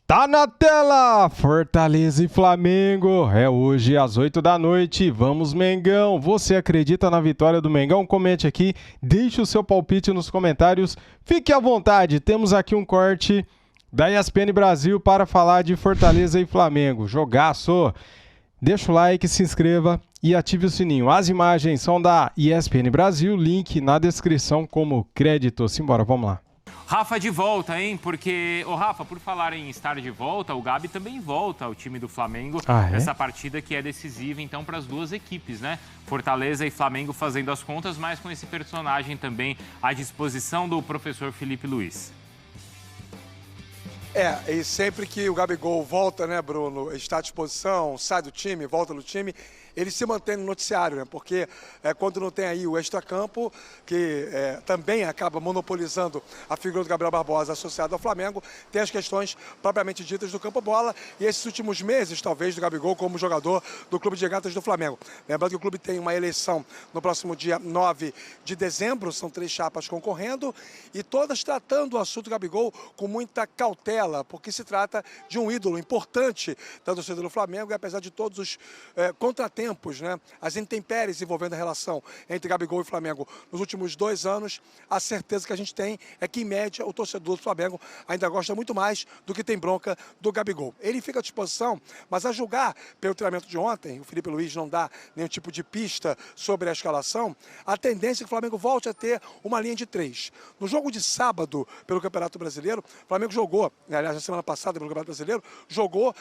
Tá na tela! Fortaleza e Flamengo. É hoje às 8 da noite. Vamos, Mengão! Você acredita na vitória do Mengão? Comente aqui, deixe o seu palpite nos comentários. Fique à vontade, temos aqui um corte da ESPN Brasil para falar de Fortaleza e Flamengo. Jogaço! Deixa o like, se inscreva e ative o sininho. As imagens são da ESPN Brasil, link na descrição como crédito. Simbora, vamos lá. Rafa de volta, hein? Porque, Rafa, por falar em estar de volta, o Gabi também volta ao time do Flamengo nessa partida que é decisiva, então, para as duas equipes, né? Fortaleza e Flamengo fazendo as contas, mas com esse personagem também à disposição do professor Felipe Luiz. E sempre que o Gabigol volta, né, Bruno, está à disposição, sai do time, volta do time, ele se mantém no noticiário, né? Porque quando não tem aí o extracampo, que também acaba monopolizando a figura do Gabriel Barbosa associado ao Flamengo, tem as questões propriamente ditas do campo-bola e esses últimos meses, talvez, do Gabigol como jogador do Clube de Regatas do Flamengo. Lembrando que o clube tem uma eleição no próximo dia 9 de dezembro, são 3 chapas concorrendo e todas tratando o assunto Gabigol com muita cautela, porque se trata de um ídolo importante da torcida do Flamengo e apesar de todos os contratempos, né, as intempéries envolvendo a relação entre Gabigol e Flamengo nos últimos 2 anos, a certeza que a gente tem é que, em média, o torcedor do Flamengo ainda gosta muito mais do que tem bronca do Gabigol. Ele fica à disposição, mas a julgar pelo treinamento de ontem, o Felipe Luiz não dá nenhum tipo de pista sobre a escalação, a tendência é que o Flamengo volte a ter uma linha de 3. No jogo de sábado, pelo Campeonato Brasileiro, o Flamengo jogou, aliás, na semana passada, pelo Campeonato Brasileiro, jogou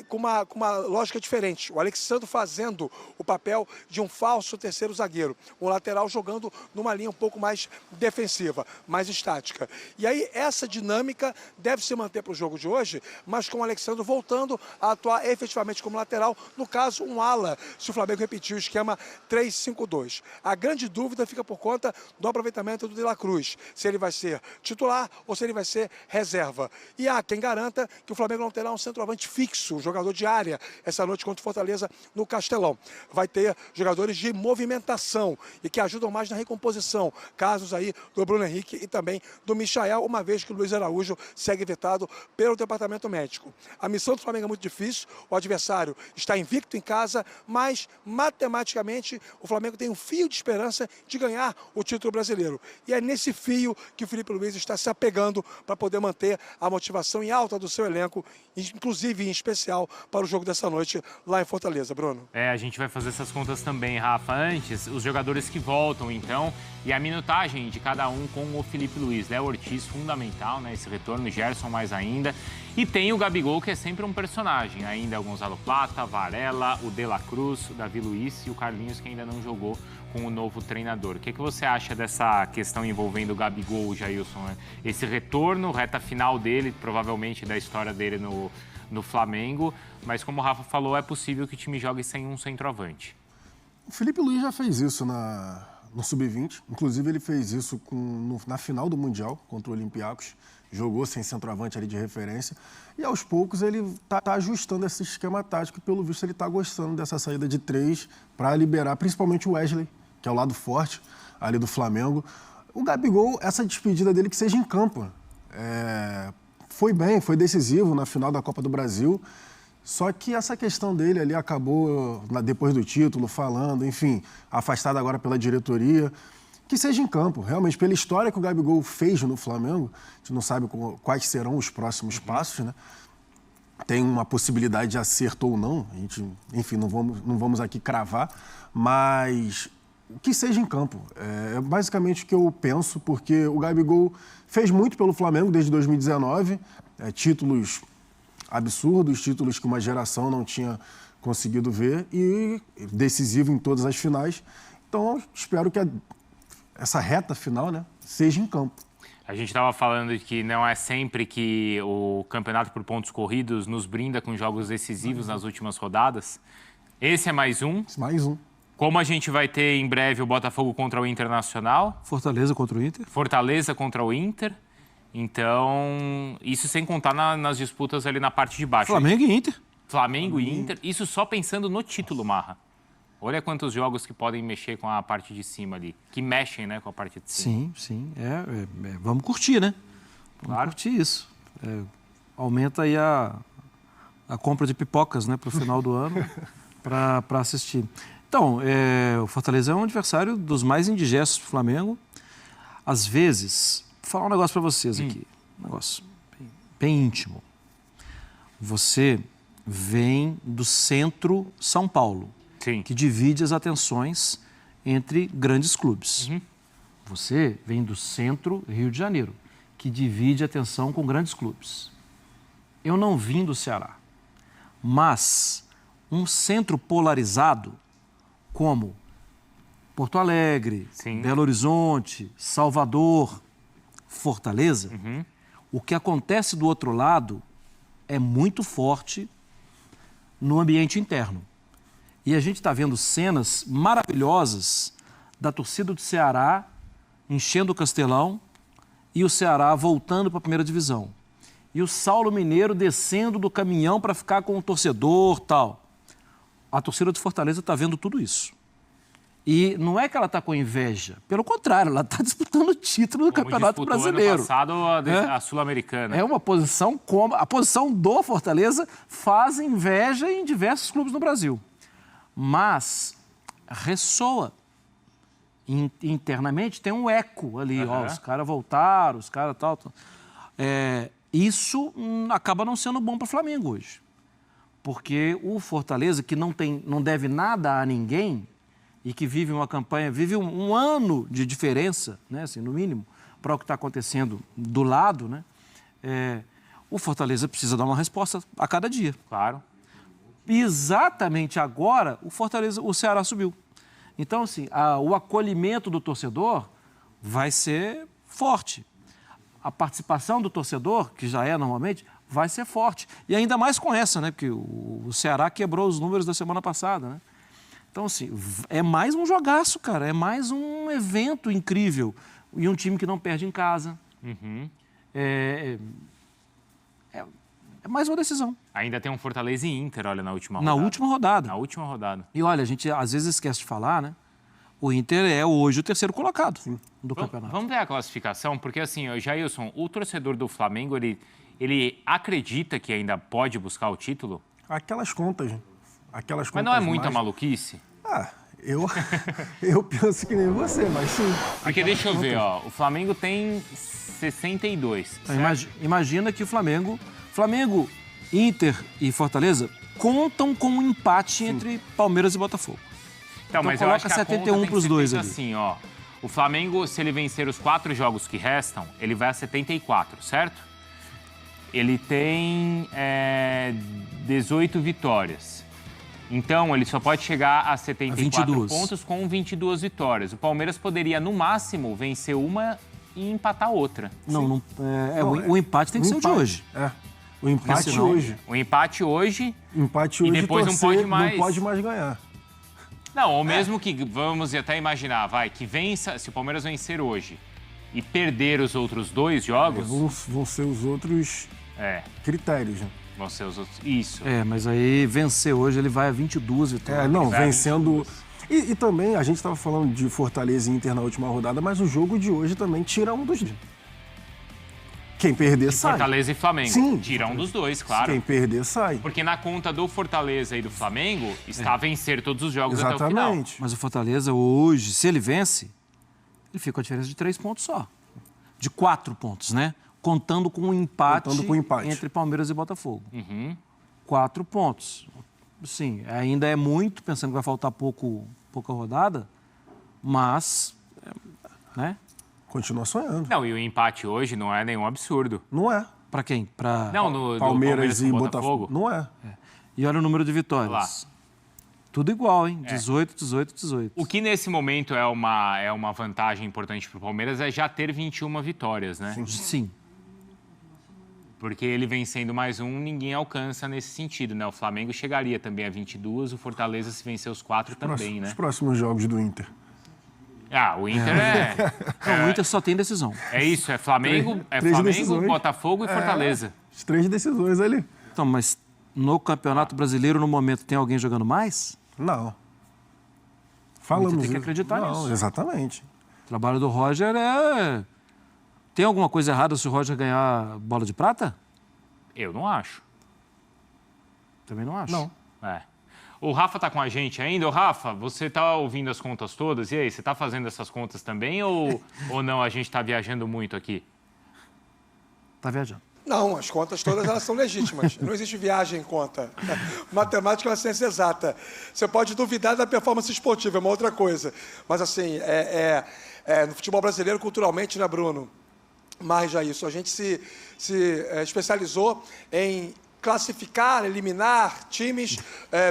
com uma lógica diferente. O Alexandre fazendo o papel de um falso terceiro zagueiro. O lateral jogando numa linha um pouco mais defensiva, mais estática. E aí essa dinâmica deve se manter para o jogo de hoje, mas com o Alexandre voltando a atuar efetivamente como lateral, no caso um ala, se o Flamengo repetir o esquema 3-5-2. A grande dúvida fica por conta do aproveitamento do De La Cruz, se ele vai ser titular ou se ele vai ser reserva. E há quem garanta que o Flamengo não terá um centroavante fixo, um jogador de área, essa noite contra o Fortaleza no Castelão. Vai ter jogadores de movimentação e que ajudam mais na recomposição. Casos aí do Bruno Henrique e também do Michael, uma vez que o Luiz Araújo segue vetado pelo departamento médico. A missão do Flamengo é muito difícil, o adversário está invicto em casa, mas matematicamente o Flamengo tem um fio de esperança de ganhar o título brasileiro. E é nesse fio que o Felipe Luiz está se apegando para poder manter a motivação em alta do seu elenco, inclusive em especial para o jogo dessa noite lá em Fortaleza, Bruno. A gente vai fazer essas contas também, Rafa. Antes, os jogadores que voltam, então, e a minutagem de cada um com o Felipe Luiz. Léo Ortiz, fundamental, né? Esse retorno, Gerson mais ainda. E tem o Gabigol, que é sempre um personagem. Ainda o Gonzalo Plata, Varela, o De La Cruz, o Davi Luiz e o Carlinhos, que ainda não jogou com o novo treinador. O que você acha dessa questão envolvendo o Gabigol, o Jailson? Né? Esse retorno, reta final dele, provavelmente da história dele no Flamengo, mas como o Rafa falou, é possível que o time jogue sem um centroavante. O Felipe Luiz já fez isso no Sub-20, inclusive ele fez isso na final do Mundial contra o Olympiacos, jogou sem centroavante ali de referência e aos poucos ele está ajustando esse esquema tático e pelo visto ele está gostando dessa saída de 3 para liberar principalmente o Wesley, que é o lado forte ali do Flamengo. O Gabigol, essa despedida dele que seja em campo, foi bem, foi decisivo na final da Copa do Brasil, só que essa questão dele ali acabou, depois do título, falando, enfim, afastado agora pela diretoria, que seja em campo. Realmente, pela história que o Gabigol fez no Flamengo, a gente não sabe quais serão os próximos passos, né? Tem uma possibilidade de acerto ou não, a gente, enfim, não vamos aqui cravar, mas que seja em campo. É basicamente o que eu penso, porque o Gabigol fez muito pelo Flamengo desde 2019, títulos absurdos, títulos que uma geração não tinha conseguido ver e decisivo em todas as finais. Então, espero que essa reta final, né, seja em campo. A gente estava falando de que não é sempre que o campeonato por pontos corridos nos brinda com jogos decisivos nas últimas rodadas. Esse é mais um. Mais um. Como a gente vai ter em breve o Botafogo contra o Internacional. Fortaleza contra o Inter. Fortaleza contra o Inter. Então, isso sem contar nas disputas ali na parte de baixo. Flamengo e Inter. Flamengo e Inter. Isso só pensando no título, Marra. Olha quantos jogos que podem mexer com a parte de cima ali. Que mexem, né, com a parte de cima. Sim, sim. Vamos curtir, né? Vamos curtir isso. aumenta aí a compra de pipocas, né, para o final do ano, para assistir. Então, o Fortaleza é um adversário dos mais indigestos do Flamengo. Às vezes, vou falar um negócio para vocês aqui, um negócio bem íntimo. Você vem do centro São Paulo, Sim. que divide as atenções entre grandes clubes. Você vem do centro Rio de Janeiro, que divide a atenção com grandes clubes. Eu não vim do Ceará, mas um centro polarizado como Porto Alegre, Sim. Belo Horizonte, Salvador, Fortaleza, o que acontece do outro lado é muito forte no ambiente interno. E a gente está vendo cenas maravilhosas da torcida do Ceará enchendo o Castelão e o Ceará voltando para a primeira divisão. E o Saulo Mineiro descendo do caminhão para ficar com o torcedor, tal. A torcida do Fortaleza está vendo tudo isso. E não é que ela está com inveja. Pelo contrário, ela está disputando o título do Campeonato Brasileiro. Ano passado a Sul-Americana. É uma posição como... A posição do Fortaleza faz inveja em diversos clubes no Brasil. Mas ressoa. Internamente tem um eco ali. Ó, os caras voltaram, os caras tal. Isso acaba não sendo bom para o Flamengo hoje. Porque o Fortaleza, que não deve nada a ninguém e que vive uma campanha, vive um ano de diferença, né, assim, no mínimo, para o que está acontecendo do lado, né, o Fortaleza precisa dar uma resposta a cada dia. Claro. E exatamente agora, o Ceará subiu. Então, assim, o acolhimento do torcedor vai ser forte. A participação do torcedor, que já é normalmente, vai ser forte. E ainda mais com essa, né? Porque o Ceará quebrou os números da semana passada, né? Então, assim, é mais um jogaço, cara. É mais um evento incrível. E um time que não perde em casa. É mais uma decisão. Ainda tem um Fortaleza e Inter, olha, na última rodada. Na última rodada. Na última rodada. E olha, a gente às vezes esquece de falar, né? O Inter é hoje o terceiro colocado do campeonato. Vamos ver a classificação, porque assim, Jailson, o torcedor do Flamengo, ele acredita que ainda pode buscar o título? Aquelas contas. Mas não é muita maluquice? Eu penso que nem você, mas sim. Porque deixa eu ver, ó, o Flamengo tem 62. Então, imagina que o Flamengo, Inter e Fortaleza contam com um empate entre Palmeiras e Botafogo. Então, mas eu acho que a 71 para os dois ali. Assim, ó, o Flamengo, se ele vencer os 4 jogos que restam, ele vai a 74, certo? Ele tem 18 vitórias. Então, ele só pode chegar a 74 pontos com 22 vitórias. O Palmeiras poderia, no máximo, vencer uma e empatar outra. O empate tem que ser o de hoje. O empate hoje. O empate hoje. Empate hoje e depois não pode mais. Não pode mais ganhar. Não, ou mesmo que, vamos até imaginar, que vença, se o Palmeiras vencer hoje e perder os outros 2 jogos... Vão ser os outros critérios, né? Vão ser os outros... Isso. Mas aí vencer hoje ele vai a 22 vitórias. Vencendo... E também, a gente estava falando de Fortaleza e Inter na última rodada, mas o jogo de hoje também tira um dos dois. Quem perder sai. Fortaleza e Flamengo. Sim. Tira um dos dois, claro. Quem perder sai. Porque na conta do Fortaleza e do Flamengo está a vencer todos os jogos Exatamente. até o final. Mas o Fortaleza hoje, se ele vence, ele fica com a diferença de 3 pontos só. De 4 pontos, né? Contando com o empate entre Palmeiras e Botafogo. 4 pontos. Sim, ainda é muito, pensando que vai faltar pouca rodada, mas, né? Continua sonhando. Não, e o empate hoje não é nenhum absurdo. Não é. Para quem? Para Palmeiras e Botafogo. Não é. E olha o número de vitórias. Lá. Tudo igual, hein? 18, 18, 18. O que nesse momento é uma vantagem importante para o Palmeiras é já ter 21 vitórias, né? Sim. Porque ele vencendo mais um, ninguém alcança nesse sentido, né? O Flamengo chegaria também a 22, o Fortaleza, se vencer os 4 também, né? Os próximos jogos do Inter. O Inter o Inter só tem decisão. É isso, é Flamengo, Botafogo e Fortaleza. As 3 decisões ali. Então, mas no Campeonato Brasileiro, no momento, tem alguém jogando mais? Não. Falamos tem que acreditar nisso. Exatamente. O trabalho do Roger é... Tem alguma coisa errada se o Roger ganhar bola de prata? Eu não acho. Também não acho. Não. É. O Rafa tá com a gente ainda. Ô, Rafa, você tá ouvindo as contas todas? E aí, você tá fazendo essas contas também ou não? A gente tá viajando muito aqui? Tá viajando. Não, as contas todas elas são legítimas. Não existe viagem em conta. Matemática é uma ciência exata. Você pode duvidar da performance esportiva, é uma outra coisa. Mas, assim, no futebol brasileiro, culturalmente, né, Bruno? Mais já isso. A gente se especializou em classificar, eliminar times,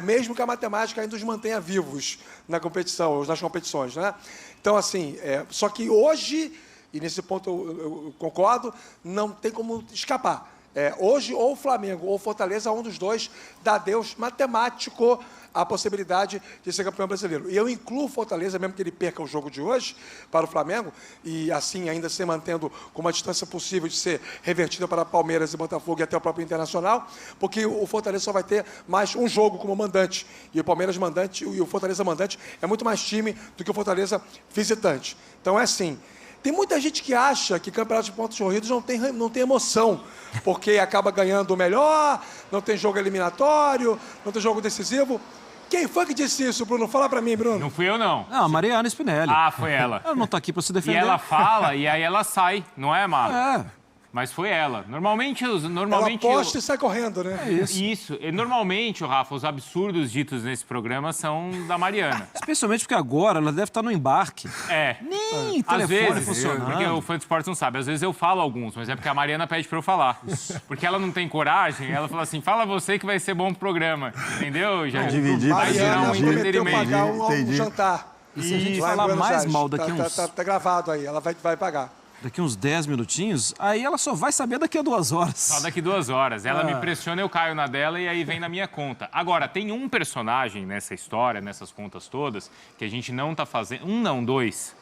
mesmo que a matemática ainda os mantenha vivos na competição, nas competições, né? Então, assim, só que hoje, e nesse ponto eu concordo, não tem como escapar. Hoje, ou o Flamengo ou o Fortaleza, um dos dois dá adeus matemático à possibilidade de ser campeão brasileiro. E eu incluo o Fortaleza, mesmo que ele perca o jogo de hoje para o Flamengo, e assim ainda se mantendo com uma distância possível de ser revertida para Palmeiras e Botafogo e até o próprio Internacional, porque o Fortaleza só vai ter mais um jogo como mandante. E o Palmeiras mandante e o Fortaleza mandante é muito mais time do que o Fortaleza visitante. Então é assim. Tem muita gente que acha que campeonato de pontos corridos não tem emoção, porque acaba ganhando o melhor, não tem jogo eliminatório, não tem jogo decisivo. Quem foi que disse isso, Bruno? Fala pra mim, Bruno. Não fui eu, não. Não, a Mariana Spinelli. Ah, foi ela. Ela não tá aqui pra se E defender. ela fala e aí ela sai, não é, Marlon? É. Mas foi ela. Normalmente Ela aposta e sai correndo, né? Isso. E normalmente, Rafa, os absurdos ditos nesse programa são da Mariana. Especialmente porque agora ela deve estar no embarque. Nem Às telefone vezes, funcionando. porque o fã de esportes não sabe, às vezes eu falo alguns, mas é porque a Mariana pede pra eu falar. Porque ela não tem coragem, ela fala assim, fala você que vai ser bom pro programa. Entendeu, Jair? Dividir, Vai gerar Mariana um prometeu entretenimento. pagar um jantar. E se a gente Lá em falar Buenos mais Aires. mal daqui Tá gravado aí, ela vai pagar. daqui uns 10 minutinhos, aí ela só vai saber daqui a 2 horas. Só daqui 2 horas. Ela me pressiona, eu caio na dela e aí vem na minha conta. Agora, tem um personagem nessa história, nessas contas todas, que a gente não tá fazendo... Um não, dois.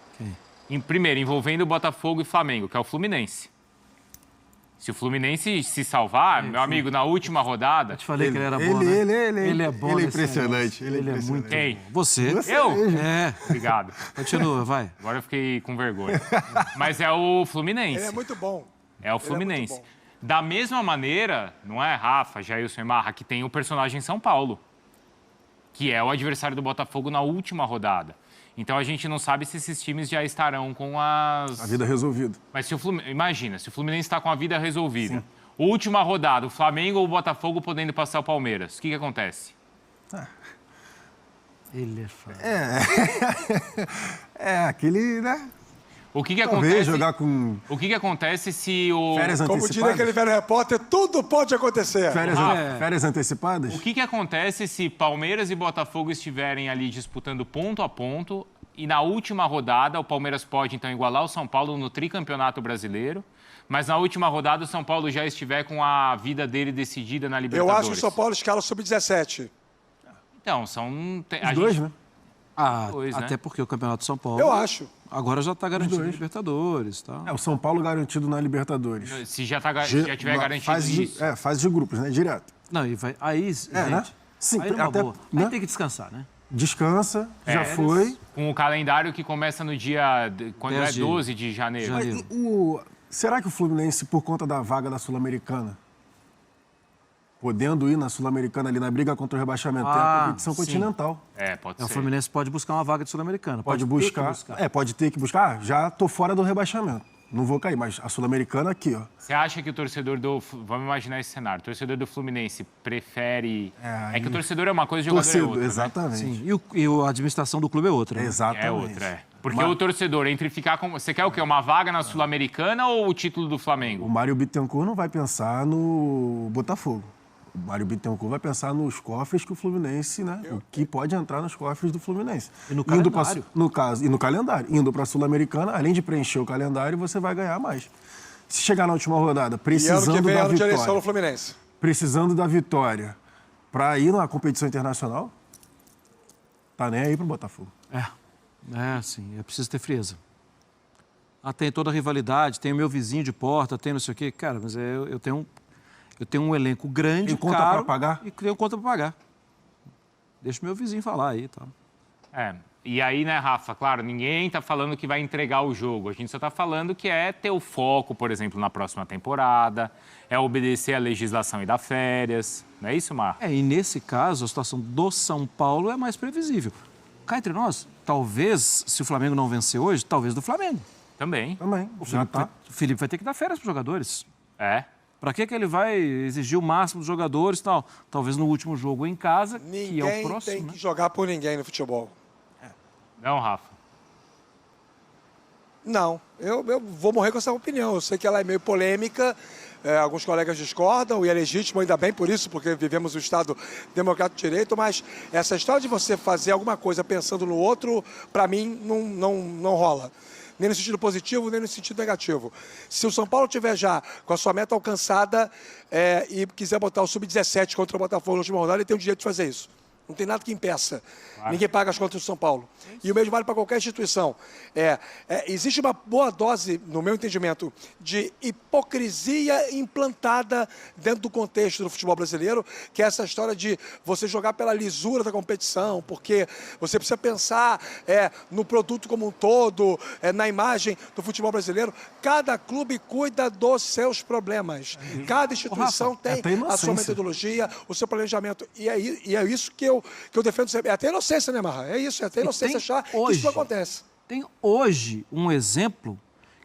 Primeiro, envolvendo o Botafogo e Flamengo, que é o Fluminense. Se o Fluminense se salvar, meu amigo, na última rodada... Eu te falei que ele era bom, né? Ele é bom Ele é nesse impressionante. negócio. Ele é muito Quem? Você? Eu? É. Obrigado. Continua, vai. Agora eu fiquei com vergonha. Mas é o Fluminense. Ele é muito bom. É o Fluminense. muito bom. Da mesma maneira, não é, Rafa, Jailson e Marra, que tem o personagem São Paulo, que é o adversário do Botafogo na última rodada. Então a gente não sabe se esses times já estarão com as... A vida resolvida. Mas se imagina, se o Fluminense está com a vida resolvida, última rodada, o Flamengo ou o Botafogo podendo passar o Palmeiras, o que acontece? Ele é foda. Aquele, né? O que Talvez acontece? jogar com O que acontece se o... férias Como antecipadas. diria aquele velho repórter, tudo pode acontecer. Férias antecipadas? O que acontece se Palmeiras e Botafogo estiverem ali disputando ponto a ponto e na última rodada o Palmeiras pode, então, igualar o São Paulo no tricampeonato brasileiro, mas na última rodada o São Paulo já estiver com a vida dele decidida na Eu Libertadores? acho que o São Paulo escala o sub-17. Então, são... Os dois, né? Dois, né? Até porque o Campeonato de São Paulo... Eu acho. Agora já está garantido na Libertadores, tá? O São Paulo garantido na Libertadores. Se já tiver garantido isso. Fase de grupos, né? Direto. Não, e vai... Aí, gente... né? Sim, aí numa até, boa. né? Aí tem que descansar, né? Descansa, já foi. Com o calendário que começa no dia... Quando é 10 de 12 de janeiro. janeiro. Será que o Fluminense, por conta da vaga da Sul-Americana, podendo ir na Sul-Americana ali na briga contra o rebaixamento, tem a competição sim. continental. Pode O ser. Fluminense pode buscar uma vaga de Sul-Americana. Pode ter buscar. que buscar. Pode ter que buscar. Já tô fora do rebaixamento. Não vou cair, mas a Sul-Americana aqui, ó. Você acha que o torcedor do... Vamos imaginar esse cenário. O torcedor do Fluminense prefere... É que o torcedor é uma coisa e o jogador é outra, né? Exatamente. Sim. E a administração do clube é outra. Né? Exatamente. É outra, Porque o torcedor, entre ficar com... Você quer o quê? Uma vaga na Sul-Americana ou o título do O Flamengo? Mário Bittencourt não vai pensar no Botafogo. O Mário Bittencourt vai pensar nos cofres que o Fluminense, né? O que pode entrar nos cofres do Fluminense. E no calendário. E no calendário. Indo para a Sul-Americana, além de preencher o calendário, você vai ganhar mais. Se chegar na última rodada, E ano que precisando vem é da ano de eleição no vitória, Fluminense. precisando da vitória para ir na competição internacional, tá nem aí pro Botafogo. Sim. É preciso ter frieza. Tem toda a rivalidade, tem o meu vizinho de porta, tem não sei o quê. Cara, mas eu tenho um elenco grande, Tem conta caro, pra pagar? e tenho conta para pagar. Deixa o meu vizinho falar aí, tá? E aí, né, Rafa, claro, ninguém está falando que vai entregar o jogo. A gente só está falando que é ter o foco, por exemplo, na próxima temporada, é obedecer à legislação e dar férias. Não é isso, Mar? E nesse caso, a situação do São Paulo é mais previsível. Cá entre nós, talvez, se o Flamengo não vencer hoje, talvez do Flamengo. Também. O Felipe vai ter que dar férias para os jogadores. Para que ele vai exigir o máximo dos jogadores e tal? Talvez no último jogo em casa, que é o próximo. Ninguém tem que jogar por ninguém no futebol. Não, Rafa? Não, eu vou morrer com essa opinião. Eu sei que ela é meio polêmica, alguns colegas discordam, e é legítimo, ainda bem por isso, porque vivemos um Estado democrático de direito, mas essa história de você fazer alguma coisa pensando no outro, para mim, não rola. Nem no sentido positivo, nem no sentido negativo. Se o São Paulo tiver já com a sua meta alcançada e quiser botar o Sub-17 contra o Botafogo na última rodada, ele tem o direito de fazer isso. Não tem nada que impeça. Claro. Ninguém paga as contas do São Paulo. E o mesmo vale para qualquer instituição. Existe uma boa dose, no meu entendimento, de hipocrisia implantada dentro do contexto do futebol brasileiro, que é essa história de você jogar pela lisura da competição, porque você precisa pensar no produto como um todo, na imagem do futebol brasileiro. Cada clube cuida dos seus problemas. Cada instituição tem a sua metodologia, o seu planejamento. E é isso que eu defendo sempre. É até inocência, né, Marra? É isso, é até inocência achar que isso não acontece. Tem hoje um exemplo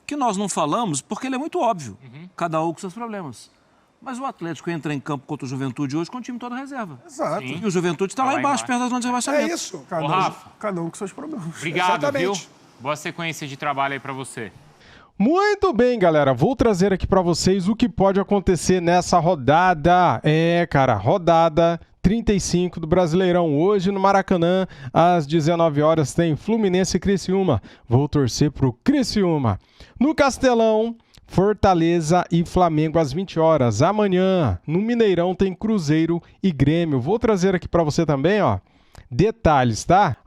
que nós não falamos porque ele é muito óbvio. Cada um com seus problemas. Mas o Atlético entra em campo contra o Juventude hoje com o time todo reserva. Exato. E o Juventude está lá embaixo, perto da zona de rebaixamento. É isso. Cada um com seus problemas. Obrigado, Exatamente. viu? Boa sequência de trabalho aí para você. Muito bem, galera. Vou trazer aqui para vocês o que pode acontecer nessa rodada. Rodada 35 do Brasileirão. Hoje no Maracanã, às 19 horas, tem Fluminense e Criciúma. Vou torcer pro Criciúma. No Castelão, Fortaleza e Flamengo às 20 horas. Amanhã, no Mineirão, tem Cruzeiro e Grêmio. Vou trazer aqui para você também, detalhes, tá?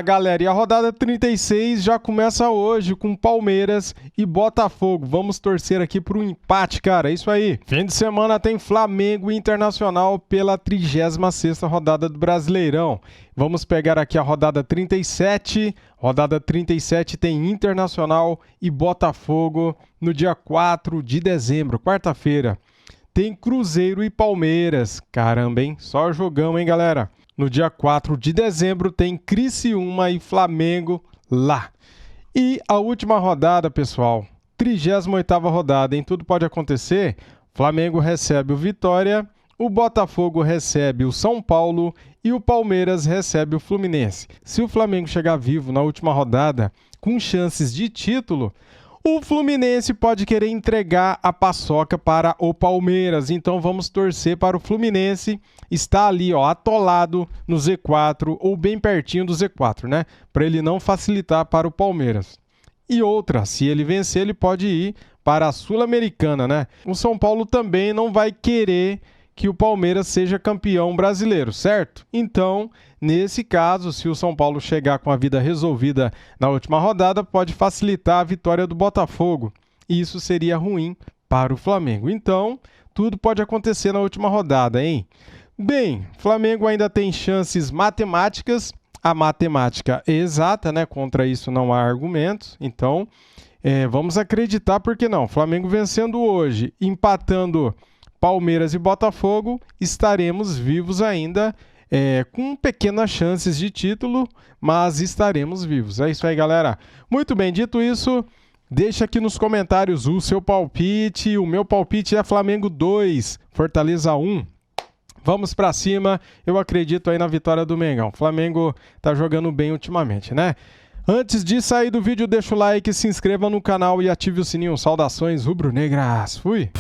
Galera, e a rodada 36 já começa hoje com Palmeiras e Botafogo. Vamos torcer aqui pro empate, cara. É isso aí. Fim de semana tem Flamengo e Internacional pela 36ª rodada do Brasileirão. Vamos pegar aqui a rodada 37. Rodada 37 tem Internacional e Botafogo no dia 4 de dezembro, quarta-feira. Tem Cruzeiro e Palmeiras. Caramba, hein? Só jogão, hein, galera? No dia 4 de dezembro tem Criciúma e Flamengo lá. E a última rodada, pessoal, 38ª rodada, hein? Tudo pode acontecer. Flamengo recebe o Vitória, o Botafogo recebe o São Paulo e o Palmeiras recebe o Fluminense. Se o Flamengo chegar vivo na última rodada com chances de título, o Fluminense pode querer entregar a paçoca para o Palmeiras. Então vamos torcer para o Fluminense estar ali, atolado no Z4 ou bem pertinho do Z4, né? Para ele não facilitar para o Palmeiras. E outra, se ele vencer, ele pode ir para a Sul-Americana, né? O São Paulo também não vai querer que o Palmeiras seja campeão brasileiro, certo? Então, nesse caso, se o São Paulo chegar com a vida resolvida na última rodada, pode facilitar a vitória do Botafogo. E isso seria ruim para o Flamengo. Então, tudo pode acontecer na última rodada, hein? Bem, Flamengo ainda tem chances matemáticas. A matemática é exata, né? Contra isso não há argumentos. Então, vamos acreditar, por que não? Flamengo vencendo hoje, empatando Palmeiras e Botafogo, estaremos vivos ainda, com pequenas chances de título, mas estaremos vivos. É isso aí, galera. Muito bem, dito isso, deixa aqui nos comentários o seu palpite. O meu palpite é Flamengo 2, Fortaleza 1. Vamos pra cima, eu acredito aí na vitória do Mengão. O Flamengo tá jogando bem ultimamente, né? Antes de sair do vídeo, deixa o like, se inscreva no canal e ative o sininho. Saudações rubro-negras. Fui!